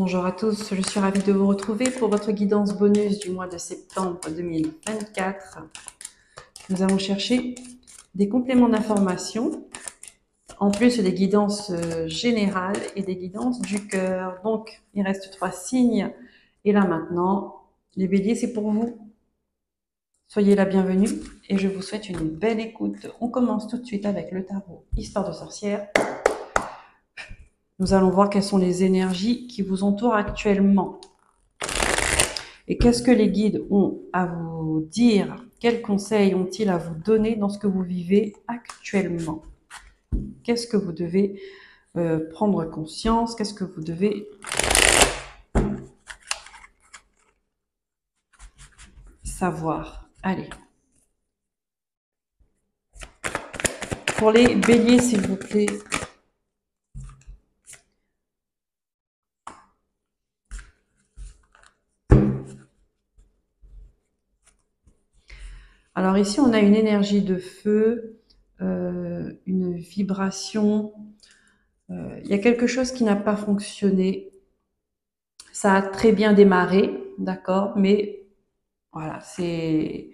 Bonjour à tous, je suis ravie de vous retrouver pour votre guidance bonus du mois de septembre 2024. Nous allons chercher des compléments d'information, en plus des guidances générales et des guidances du cœur. Donc, il reste 3 signes. Et là maintenant, les béliers, c'est pour vous. Soyez la bienvenue et je vous souhaite une belle écoute. On commence tout de suite avec le tarot Histoire de sorcière. Nous allons voir quelles sont les énergies qui vous entourent actuellement. Et qu'est-ce que les guides ont à vous dire? Quels conseils ont-ils à vous donner dans ce que vous vivez actuellement? Qu'est-ce que vous devez prendre conscience? Qu'est-ce que vous devez savoir? Allez. Pour les béliers, s'il vous plaît. Alors ici, on a une énergie de feu, une vibration. Il y a quelque chose qui n'a pas fonctionné. Ça a très bien démarré, d'accord, mais voilà, c'est...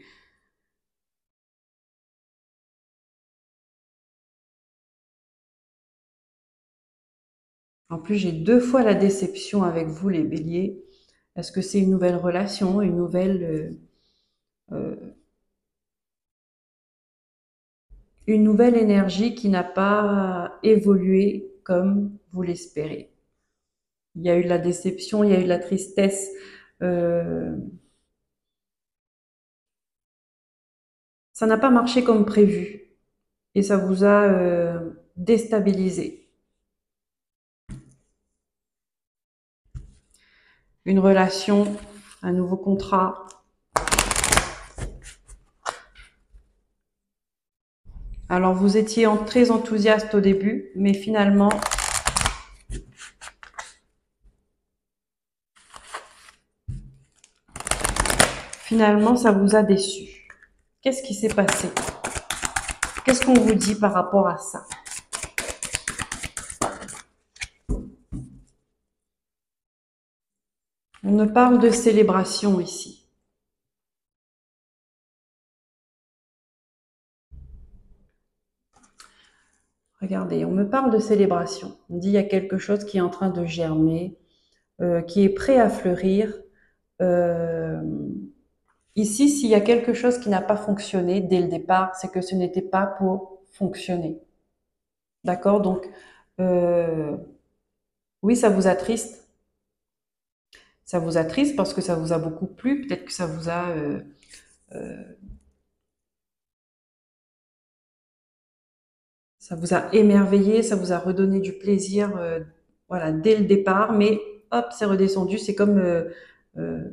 En plus, j'ai 2 fois la déception avec vous, les béliers. Est-ce que c'est une nouvelle relation, une nouvelle énergie qui n'a pas évolué comme vous l'espérez? Il y a eu de la déception, il y a eu de la tristesse. euh, Ça n'a pas marché comme prévu et ça vous a déstabilisé. Une relation, un nouveau contrat. Alors vous étiez très enthousiaste au début, mais finalement ça vous a déçu. Qu'est-ce qui s'est passé? Qu'est-ce qu'on vous dit par rapport à ça? On me parle de célébration ici. Regardez, on me parle de célébration. On dit il y a quelque chose qui est en train de germer, qui est prêt à fleurir. Euh, Ici, s'il y a quelque chose qui n'a pas fonctionné dès le départ, c'est que ce n'était pas pour fonctionner. D'accord? Donc, euh, oui, ça vous attriste. Ça vous attriste parce que ça vous a beaucoup plu. Peut-être que ça vous a émerveillé, ça vous a redonné du plaisir, voilà, dès le départ. Mais hop, c'est redescendu. C'est comme euh,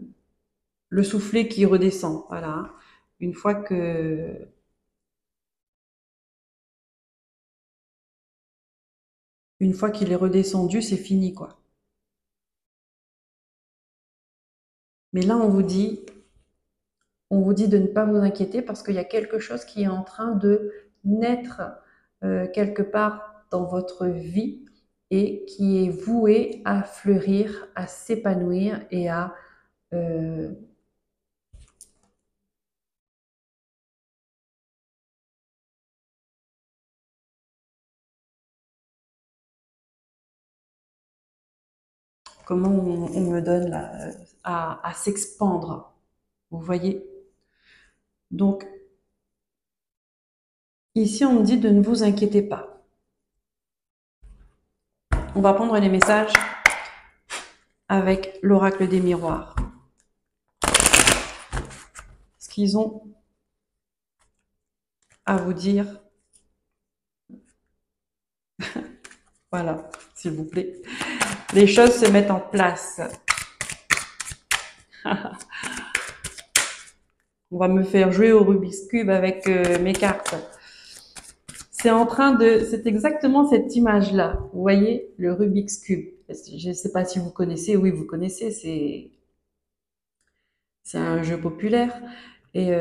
le soufflet qui redescend. Voilà. Une fois que, une fois qu'il est redescendu, c'est fini, quoi. Mais là, on vous dit de ne pas vous inquiéter parce qu'il y a quelque chose qui est en train de naître quelque part dans votre vie et qui est voué à fleurir, à s'épanouir et à... euh, comment on me donne là, à s'expandre, vous voyez? Donc ici, on me dit de ne vous inquiétez pas. On va prendre les messages avec l'oracle des miroirs. Ce qu'ils ont à vous dire, voilà, s'il vous plaît. Les choses se mettent en place. On va me faire jouer au Rubik's Cube avec mes cartes. C'est exactement cette image-là. Vous voyez, le Rubik's Cube. Je ne sais pas si vous connaissez. Oui, vous connaissez. C'est un jeu populaire. Et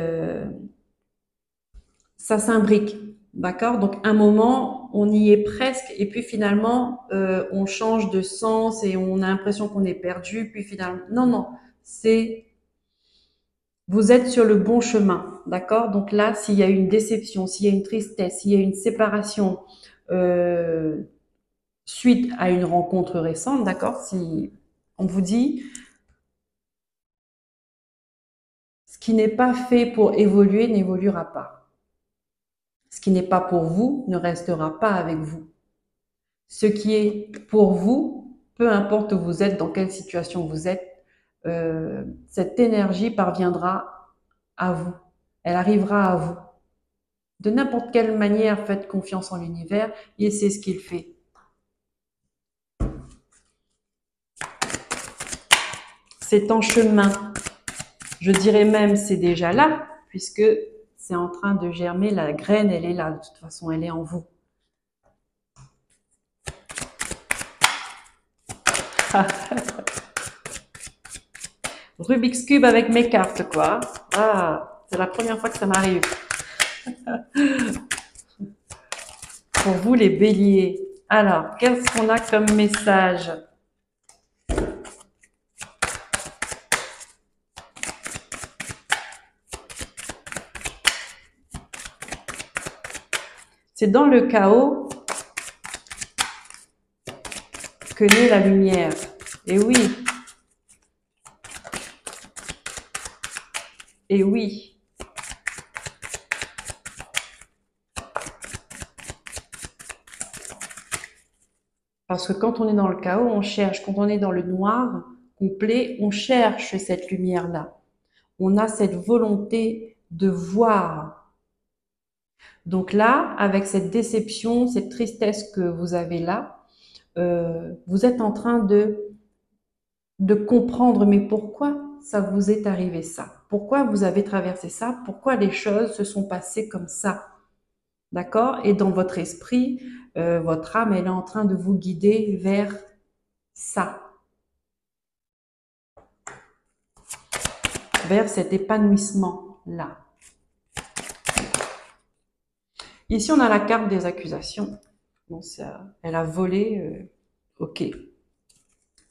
ça s'imbrique. D'accord? Donc, un moment, on y est presque, et puis finalement, on change de sens et on a l'impression qu'on est perdu, puis finalement, non, non, c'est, vous êtes sur le bon chemin, d'accord? Donc là, s'il y a une déception, s'il y a une tristesse, s'il y a une séparation, euh, suite à une rencontre récente, d'accord? Si on vous dit, ce qui n'est pas fait pour évoluer n'évoluera pas. Ce qui n'est pas pour vous ne restera pas avec vous. Ce qui est pour vous, peu importe où vous êtes, dans quelle situation vous êtes, cette énergie parviendra à vous. Elle arrivera à vous. De n'importe quelle manière, faites confiance en l'univers et c'est ce qu'il fait. C'est en chemin. Je dirais même c'est déjà là, puisque c'est en train de germer. La graine, elle est là. De toute façon, elle est en vous. Rubik's Cube avec mes cartes, quoi. Ah, c'est la première fois que ça m'arrive. Pour vous, les béliers. Alors, qu'est-ce qu'on a comme message? C'est dans le chaos que naît la lumière. Et oui. Et oui. Parce que quand on est dans le chaos, on cherche. Quand on est dans le noir complet, on cherche cette lumière-là. On a cette volonté de voir. Donc là, avec cette déception, cette tristesse que vous avez là, vous êtes en train de comprendre, mais pourquoi ça vous est arrivé ça? Pourquoi vous avez traversé ça? Pourquoi les choses se sont passées comme ça? D'accord? Et dans votre esprit, votre âme, elle est en train de vous guider vers ça, vers cet épanouissement-là. Ici, on a la carte des accusations. Bon, ça, elle a volé, ok.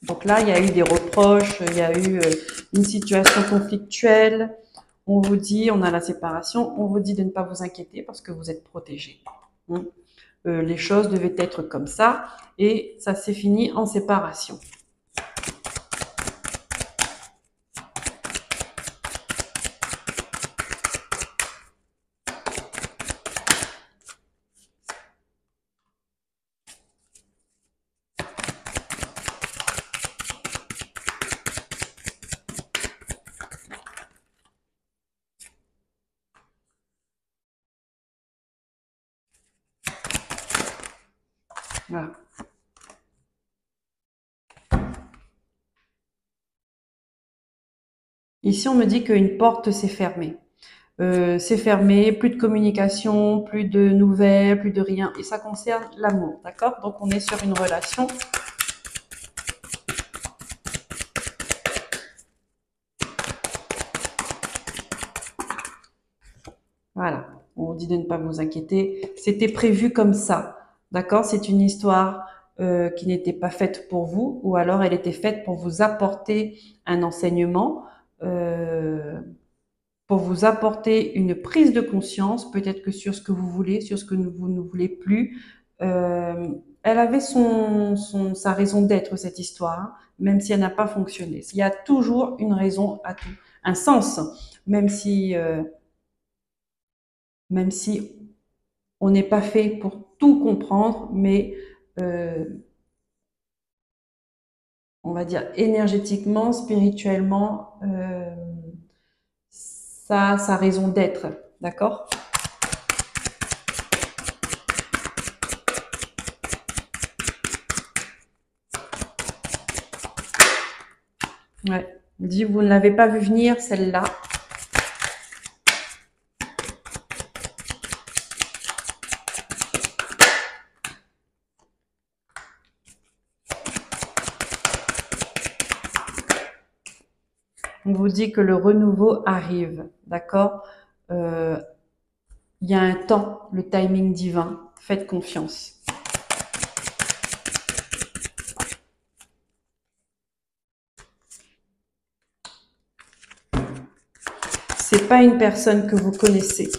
Donc là, il y a eu des reproches, il y a eu une situation conflictuelle. On vous dit, on a la séparation, on vous dit de ne pas vous inquiéter parce que vous êtes protégé. Les choses devaient être comme ça et ça s'est fini en séparation. Voilà. Ici, on me dit qu'une porte s'est fermée. C'est fermé, plus de communication, plus de nouvelles, plus de rien. Et ça concerne l'amour, d'accord? Donc, on est sur une relation. Voilà, on vous dit de ne pas vous inquiéter. C'était prévu comme ça, d'accord? C'est une histoire qui n'était pas faite pour vous, ou alors elle était faite pour vous apporter un enseignement, pour vous apporter une prise de conscience, peut-être que sur ce que vous voulez, sur ce que vous ne voulez plus. Elle avait sa raison d'être, cette histoire, hein, même si elle n'a pas fonctionné. Il y a toujours une raison à tout, un sens, même si on n'est pas fait pour tout comprendre, mais on va dire énergétiquement, spirituellement, ça a sa raison d'être, d'accord? Ouais. On dit, vous ne l'avez pas vu venir, celle-là. On vous dit que le renouveau arrive, d'accord? Il y a un temps, le timing divin. Faites confiance. C'est pas une personne que vous connaissez.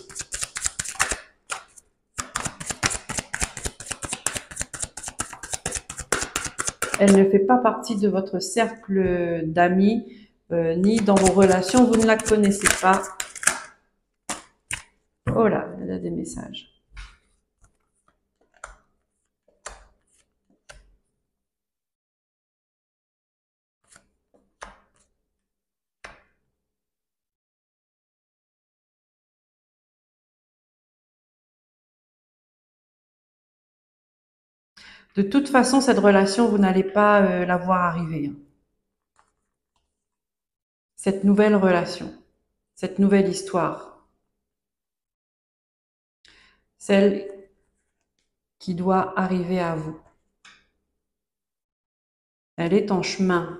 Elle ne fait pas partie de votre cercle d'amis, ni dans vos relations, vous ne la connaissez pas. Oh là, elle a des messages. De toute façon, cette relation, vous n'allez pas la voir arriver. Cette nouvelle relation, cette nouvelle histoire, celle qui doit arriver à vous. Elle est en chemin.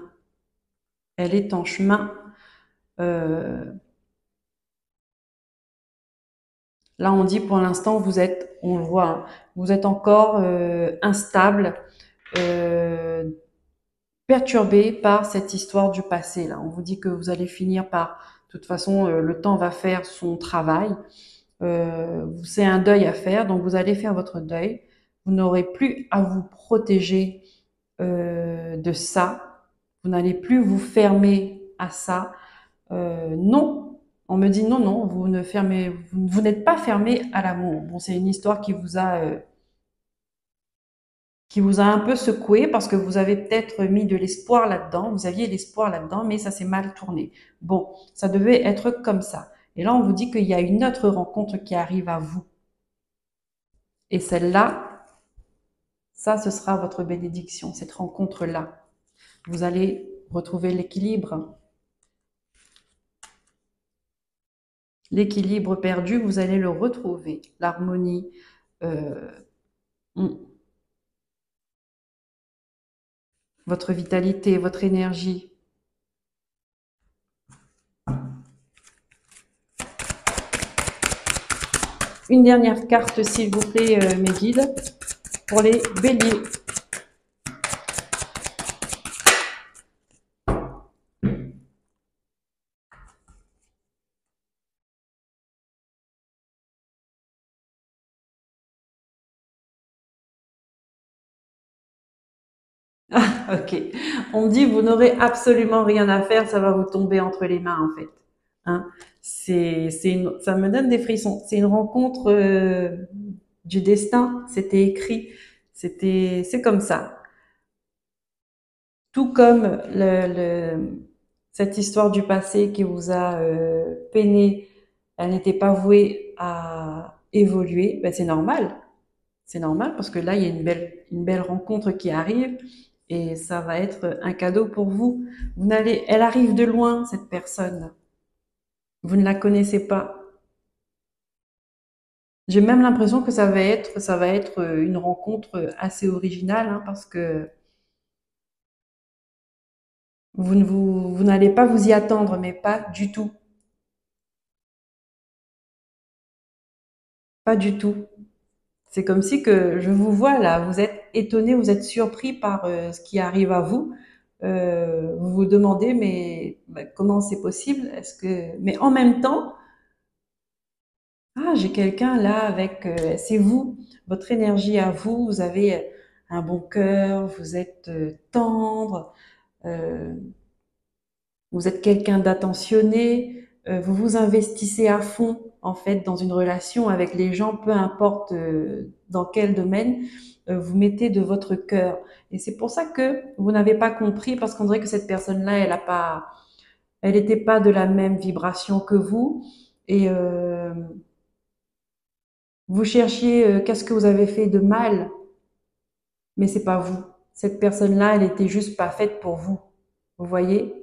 Elle est en chemin. Là, on dit pour l'instant, vous êtes, on le voit, hein, vous êtes encore instable, euh, perturbé par cette histoire du passé. Là, on vous dit que vous allez finir par, de toute façon, le temps va faire son travail. C'est un deuil à faire, donc vous allez faire votre deuil. Vous n'aurez plus à vous protéger de ça. Vous n'allez plus vous fermer à ça. Non, on me dit non, non, vous ne fermez, vous n'êtes pas fermé à l'amour. Bon, c'est une histoire qui vous a un peu secoué parce que vous avez peut-être mis de l'espoir là-dedans. Vous aviez l'espoir là-dedans, mais ça s'est mal tourné. Bon, ça devait être comme ça. Et là, on vous dit qu'il y a une autre rencontre qui arrive à vous. Et celle-là, ça, ce sera votre bénédiction, cette rencontre-là. Vous allez retrouver l'équilibre. L'équilibre perdu, vous allez le retrouver. L'harmonie. Euh, votre vitalité, votre énergie. Une dernière carte, s'il vous plaît, mes guides, pour les béliers. Ok. On dit, vous n'aurez absolument rien à faire, ça va vous tomber entre les mains, en fait. Hein, ça me donne des frissons. C'est une rencontre du destin. C'était écrit. C'est comme ça. Tout comme cette histoire du passé qui vous a peiné, elle n'était pas vouée à évoluer. Ben, c'est normal. C'est normal parce que là, il y a une belle rencontre qui arrive et ça va être un cadeau pour vous. Elle arrive de loin, cette personne. Vous ne la connaissez pas. J'ai même l'impression que ça va être une rencontre assez originale, hein, parce que vous n'allez pas vous y attendre, mais pas du tout. Pas du tout. C'est comme si que je vous vois là, vous êtes étonné, vous êtes surpris par ce qui arrive à vous. Vous vous demandez, mais bah, comment c'est possible? Mais en même temps, ah, j'ai quelqu'un là avec, c'est vous, votre énergie à vous. Vous avez un bon cœur, vous êtes tendre, euh, vous êtes quelqu'un d'attentionné, vous vous investissez à fond en fait dans une relation avec les gens, peu importe dans quel domaine, vous mettez de votre cœur. Et c'est pour ça que vous n'avez pas compris, parce qu'on dirait que cette personne-là, elle n'était pas de la même vibration que vous. Et vous cherchiez qu'est-ce que vous avez fait de mal, mais c'est pas vous. Cette personne-là, elle était juste pas faite pour vous. Vous voyez?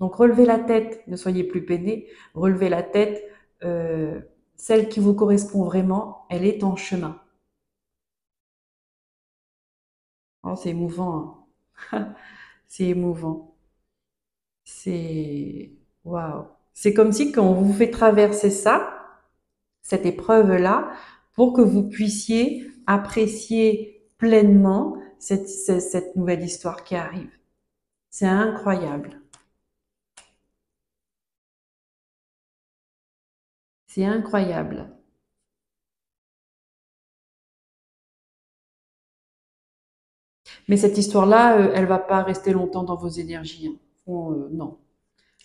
Donc relevez la tête, ne soyez plus peiné. Relevez la tête. euh, Celle qui vous correspond vraiment, elle est en chemin. Oh, c'est émouvant, hein. C'est émouvant. C'est waouh. C'est comme si quand on vous fait traverser ça, cette épreuve-là, pour que vous puissiez apprécier pleinement cette nouvelle histoire qui arrive. C'est incroyable. C'est incroyable. Mais cette histoire-là, elle va pas rester longtemps dans vos énergies, hein. Non.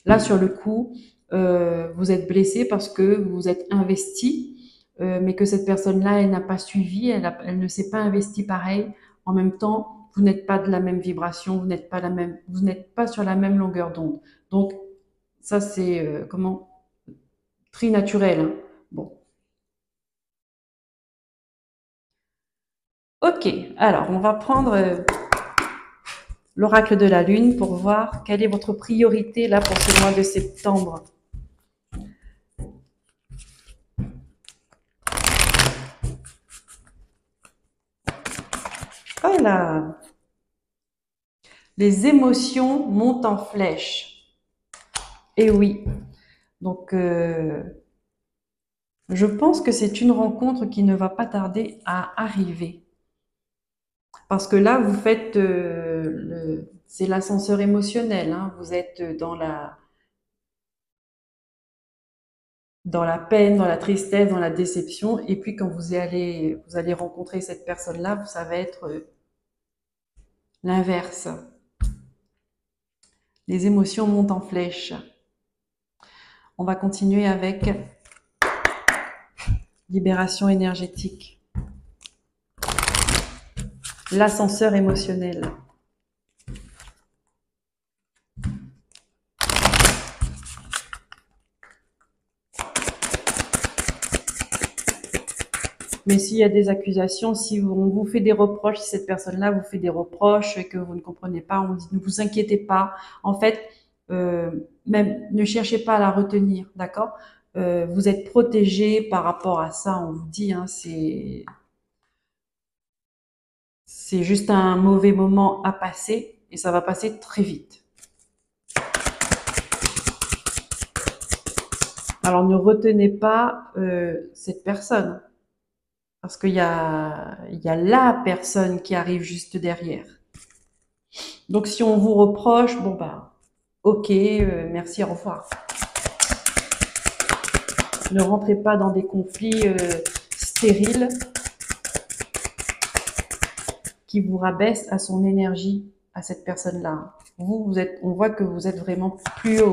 Là, sur le coup, vous êtes blessé parce que vous vous êtes investi, mais que cette personne-là, elle n'a pas suivi, elle ne s'est pas investie pareil. En même temps, vous n'êtes pas de la même vibration, vous n'êtes pas sur la même longueur d'onde. Donc, ça, c'est très naturel, hein. Bon. Ok, alors on va prendre l'oracle de la Lune pour voir quelle est votre priorité là pour ce mois de septembre. Voilà. Les émotions montent en flèche. Et oui. Donc, je pense que c'est une rencontre qui ne va pas tarder à arriver. Parce que là, vous faites, c'est l'ascenseur émotionnel, hein. Vous êtes dans la peine, dans la tristesse, dans la déception. Et puis, quand vous allez rencontrer cette personne-là, ça va être l'inverse. Les émotions montent en flèche. On va continuer avec libération énergétique. L'ascenseur émotionnel. Mais s'il y a des accusations, si on vous fait des reproches, si cette personne-là vous fait des reproches et que vous ne comprenez pas, on dit ne vous inquiétez pas. En fait, même ne cherchez pas à la retenir, d'accord? Vous êtes protégé par rapport à ça. On vous dit, hein, c'est juste un mauvais moment à passer et ça va passer très vite. Alors ne retenez pas cette personne. Parce qu'il y a la personne qui arrive juste derrière. Donc si on vous reproche, bon bah, ok, merci, au revoir. Ne rentrez pas dans des conflits stériles qui vous rabaissent à son énergie, à cette personne-là. Vous êtes, on voit que vous êtes vraiment plus haut.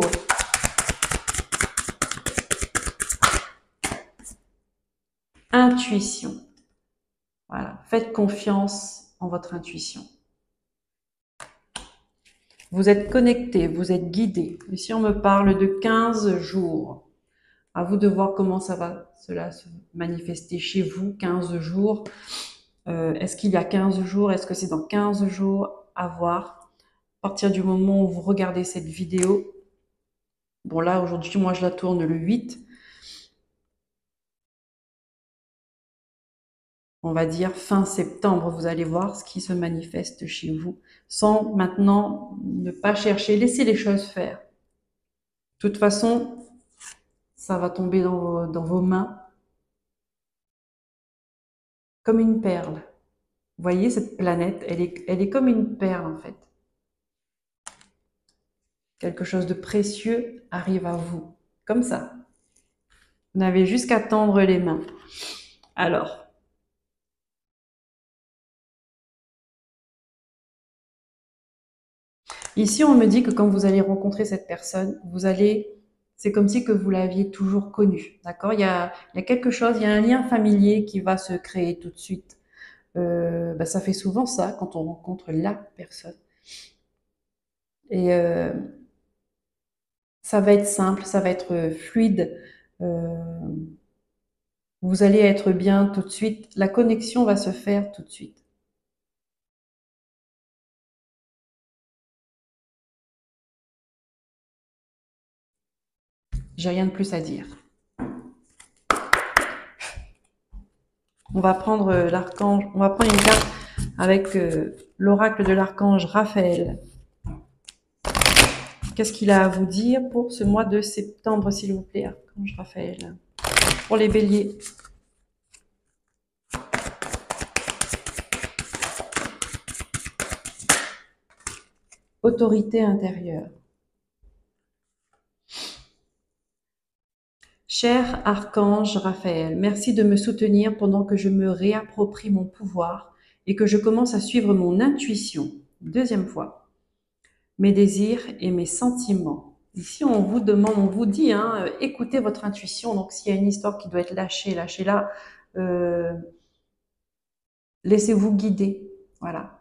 Intuition. Voilà, faites confiance en votre intuition. Vous êtes connecté, vous êtes guidé. Ici, on me parle de 15 jours. À vous de voir comment cela se manifester chez vous, 15 jours. Est-ce qu'il y a 15 jours? Est-ce que c'est dans 15 jours? À voir. À partir du moment où vous regardez cette vidéo, bon là, aujourd'hui, moi, je la tourne le 8. On va dire fin septembre, vous allez voir ce qui se manifeste chez vous, sans maintenant ne pas chercher, laissez les choses faire. De toute façon, ça va tomber dans vos mains comme une perle. Vous voyez, cette planète, elle est comme une perle en fait. Quelque chose de précieux arrive à vous, comme ça. Vous n'avez juste qu'à tendre les mains. Alors, ici, on me dit que quand vous allez rencontrer cette personne, c'est comme si que vous l'aviez toujours connue, d'accord? Il y a quelque chose, il y a un lien familier qui va se créer tout de suite. Ça fait souvent ça quand on rencontre la personne. Et ça va être simple, ça va être fluide. Euh, vous allez être bien tout de suite. La connexion va se faire tout de suite. J'ai rien de plus à dire. On va prendre l'archange, on va prendre une carte avec l'oracle de l'archange Raphaël. Qu'est-ce qu'il a à vous dire pour ce mois de septembre, s'il vous plaît, archange Raphaël? Pour les béliers. Autorité intérieure. Cher archange Raphaël, merci de me soutenir pendant que je me réapproprie mon pouvoir et que je commence à suivre mon intuition. Deuxième fois, mes désirs et mes sentiments. Ici, on vous demande, on vous dit, écoutez votre intuition. Donc, s'il y a une histoire qui doit être lâchée, lâchez-la. Laissez-vous guider. Voilà.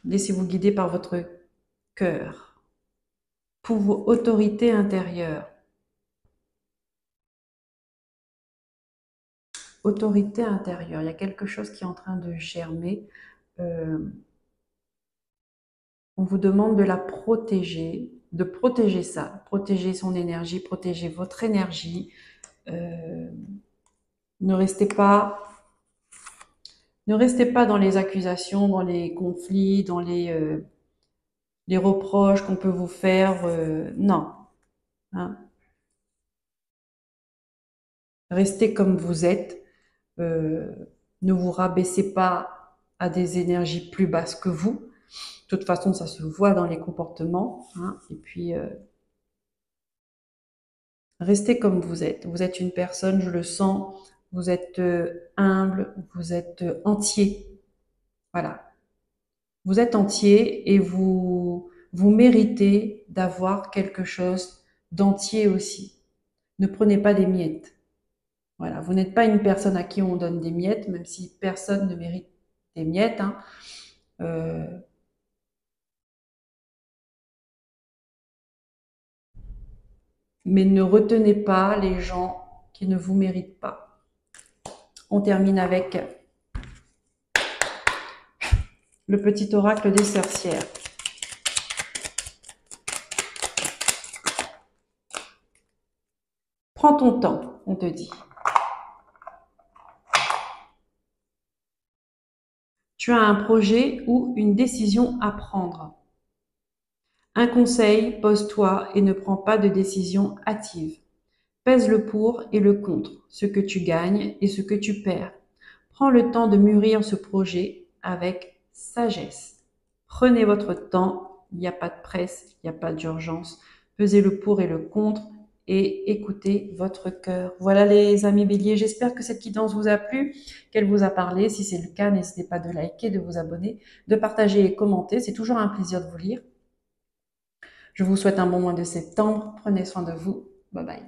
Laissez-vous guider par votre cœur. Pour vos autorités intérieures. Autorité intérieure. Il y a quelque chose qui est en train de germer. On vous demande de la protéger, de protéger ça, protéger son énergie, protéger votre énergie. Ne restez pas dans les accusations, dans les conflits, dans les reproches qu'on peut vous faire. Non. Hein. Restez comme vous êtes. Ne vous rabaissez pas à des énergies plus basses que vous. De toute façon, ça se voit dans les comportements. Hein. Et puis, restez comme vous êtes. Vous êtes une personne, je le sens, vous êtes humble, vous êtes entier. Voilà. Vous êtes entier et vous méritez d'avoir quelque chose d'entier aussi. Ne prenez pas des miettes. Voilà. Vous n'êtes pas une personne à qui on donne des miettes, même si personne ne mérite des miettes. Hein. Mais ne retenez pas les gens qui ne vous méritent pas. On termine avec le petit oracle des sorcières. Prends ton temps, on te dit. Tu as un projet ou une décision à prendre. Un conseil, pose-toi et ne prends pas de décision hâtive. Pèse le pour et le contre, ce que tu gagnes et ce que tu perds. Prends le temps de mûrir ce projet avec sagesse. Prenez votre temps, il n'y a pas de presse, il n'y a pas d'urgence. Pesez le pour et le contre et écoutez votre cœur. Voilà les amis béliers, j'espère que cette guidance vous a plu, qu'elle vous a parlé. Si c'est le cas, n'hésitez pas de liker, de vous abonner, de partager et commenter. C'est toujours un plaisir de vous lire. Je vous souhaite un bon mois de septembre. Prenez soin de vous. Bye bye.